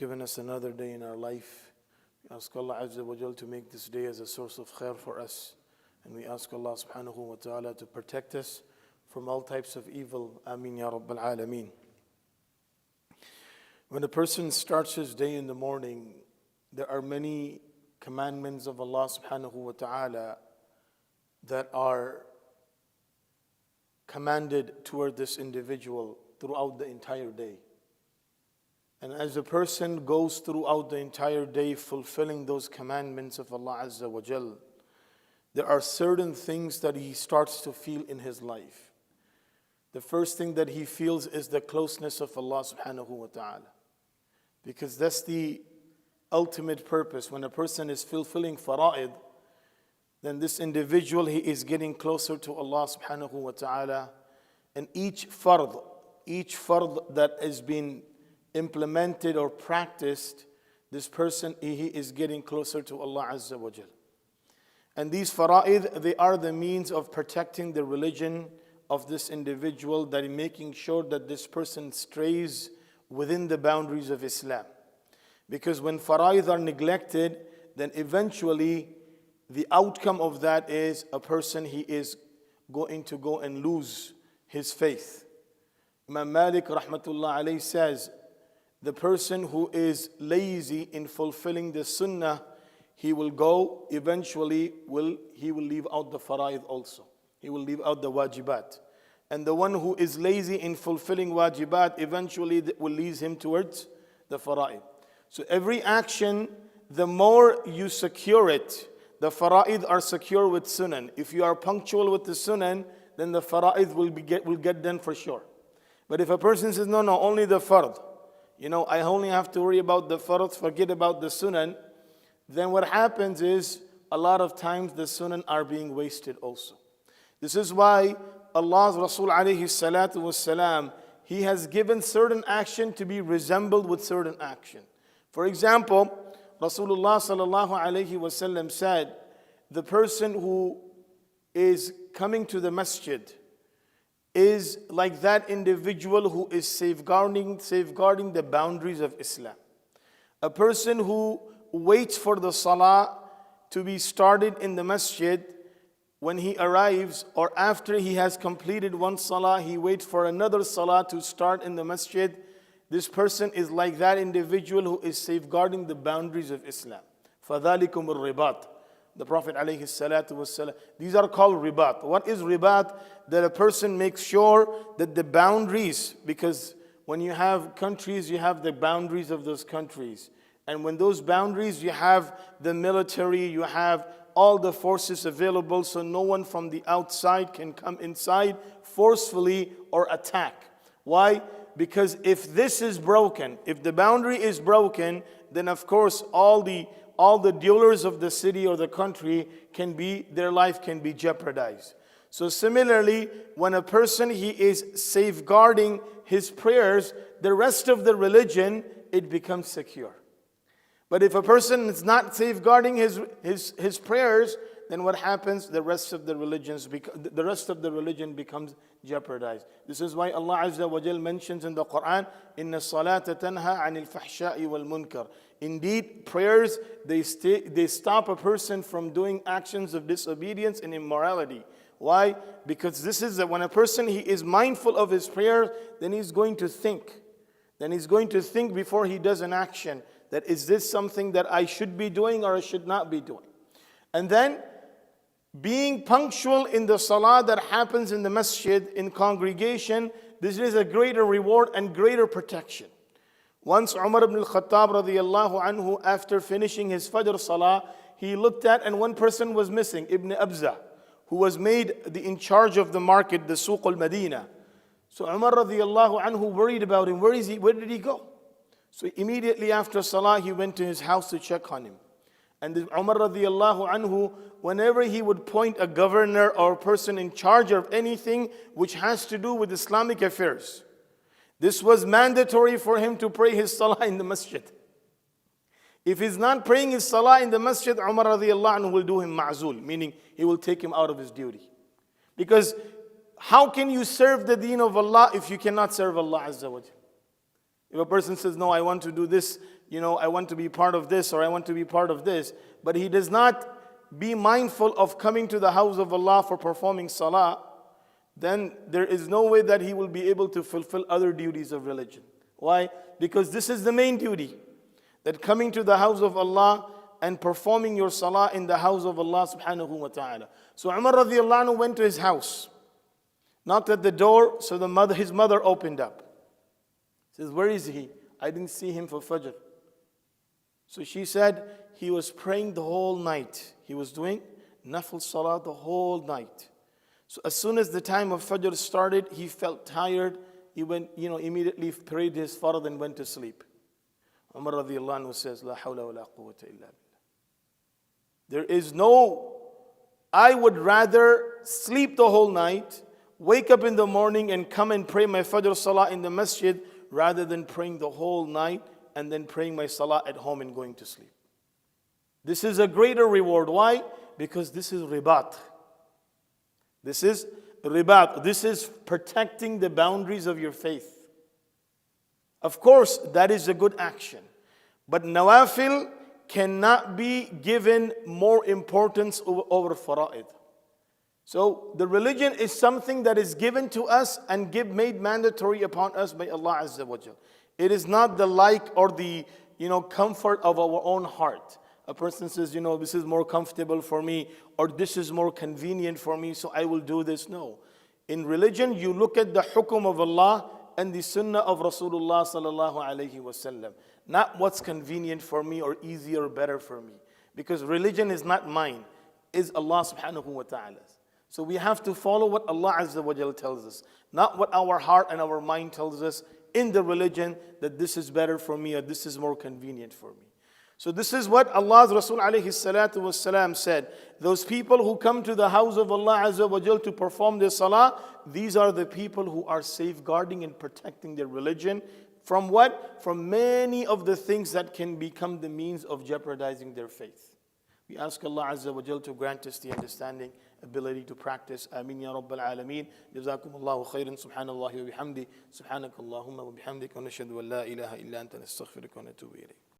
given us another day in our life. We ask Allah Azza wa Jal to make this day as a source of khair for us. And we ask Allah subhanahu wa ta'ala to protect us from all types of evil. Ameen ya Rabbil Alameen. When a person starts his day in the morning, there are many commandments of Allah subhanahu wa ta'ala that are commanded toward this individual throughout the entire day. And as a person goes throughout the entire day fulfilling those commandments of Allah Azza wa Jal, there are certain things that he starts to feel in his life. The first thing that he feels is the closeness of Allah subhanahu wa ta'ala. Because that's the ultimate purpose. When a person is fulfilling fara'id, then this individual, he is getting closer to Allah subhanahu wa ta'ala. And each fard that has been implemented or practiced, this person, he is getting closer to Allah Azza wa Jal. And these fara'id, they are the means of protecting the religion of this individual, that is making sure that this person strays within the boundaries of Islam. Because when fara'id are neglected, then eventually the outcome of that is a person, he is going to go and lose his faith. Imam Malik rahmatullah alayhi says, the person who is lazy in fulfilling the sunnah, he will go, eventually he will leave out the fara'id also. He will leave out the wajibat. And the one who is lazy in fulfilling wajibat, eventually will lead him towards the fara'id. So every action, the more you secure it, the fara'id are secure with sunan. If you are punctual with the sunan, then the fara'id will get done for sure. But if a person says, no, only the fard, I only have to worry about the fard, forget about the sunan, then what happens is, a lot of times the sunan are being wasted also. This is why Allah's Rasul alayhi salatu wassalam, he has given certain action to be resembled with certain action. For example, Rasulullah sallallahu alayhi wasallam said, the person who is coming to the masjid is like that individual who is safeguarding the boundaries of Islam. A person who waits for the salah to be started in the masjid, when he arrives or after he has completed one salah, he waits for another salah to start in the masjid. This person is like that individual who is safeguarding the boundaries of Islam. فَذَلِكُمُ الرِّبَاطِ. The Prophet alayhi salatu wasalam, these are called ribat. What is ribat? That a person makes sure that the boundaries, because when you have countries, you have the boundaries of those countries. And when those boundaries, you have the military, you have all the forces available, so no one from the outside can come inside forcefully or attack. Why? Because if this is broken, if the boundary is broken, then of course all the dwellers of the city or the country their life can be jeopardized. So similarly, when a person, he is safeguarding his prayers, the rest of the religion, it becomes secure. But if a person is not safeguarding his prayers, then what happens? The rest of the religion becomes jeopardized. This is why Allah Azza wa Jal mentions in the Quran, "Inna salata tanha anil fahsha'i wal munkar." Indeed, prayers, they stop a person from doing actions of disobedience and immorality. Why? Because this is that when a person, he is mindful of his prayer, then he's going to think. Then he's going to think before he does an action, that is this something that I should be doing or I should not be doing. And then, being punctual in the salah that happens in the masjid, in congregation, this is a greater reward and greater protection. Once Umar ibn al-Khattab radiyallahu anhu, after finishing his Fajr salah, he looked at and one person was missing, Ibn Abza, who was made in charge of the market, the Suq al-Madina. So Umar radiyallahu anhu worried about him. Where did he go? So immediately after salah, he went to his house to check on him. And Umar radiyallahu anhu, whenever he would point a governor or person in charge of anything which has to do with Islamic affairs, this was mandatory for him to pray his salah in the masjid. If he's not praying his salah in the masjid, Umar radiyallahu anhu will do him ma'zul, meaning he will take him out of his duty. Because how can you serve the deen of Allah if you cannot serve Allah Azza wa Jalla? If a person says, no, I want to do this I want to be part of this or I want to be part of this, but he does not be mindful of coming to the house of Allah for performing salah, then there is no way that he will be able to fulfill other duties of religion. Why? Because this is the main duty, that coming to the house of Allah and performing your salah in the house of Allah subhanahu wa ta'ala. So Umar radiallahu anhu went to his house, knocked at the door, so his mother opened up. Says, where is he? I didn't see him for Fajr. So she said, he was praying the whole night. He was doing nafil salah the whole night. So as soon as the time of Fajr started, he felt tired. He went, immediately prayed his fard and went to sleep. Umar radiallahu anhu says, La hawla wa la quwwata illa billah. There is I would rather sleep the whole night, wake up in the morning and come and pray my Fajr salah in the masjid, rather than praying the whole night and then praying my salah at home and going to sleep. This is a greater reward. Why? Because this is ribat. This is ribat. This is protecting the boundaries of your faith. Of course, that is a good action. But nawafil cannot be given more importance over fara'id. So the religion is something that is given to us and made mandatory upon us by Allah Azza wa Jal. It is not the like or the comfort of our own heart. A person says, this is more comfortable for me, or this is more convenient for me, so I will do this. No. In religion, you look at the hukum of Allah and the sunnah of Rasulullah sallallahu alayhi wasallam. Not what's convenient for me or easier or better for me. Because religion is not mine, is Allah subhanahu wa ta'ala's. So we have to follow what Allah Azza wa Jal tells us, not what our heart and our mind tells us in the religion that this is better for me or this is more convenient for me. So this is what Allah's Rasul alayhi salatu wasalam said. Those people who come to the house of Allah Azza wa Jal to perform their salah, these are the people who are safeguarding and protecting their religion. From what? From many of the things that can become the means of jeopardizing their faith. We ask Allah Azza wa Jal to grant us the understanding, ability to practice. Ameen ya Rabbal Alameen. Jazakum Allahu khairan. Subhanallahi wa bihamdi. Subhanakallahumma wa bihamdik. Wa nashhadu an la ilaha illa anta nastaghfiruka wa natubu ilayk.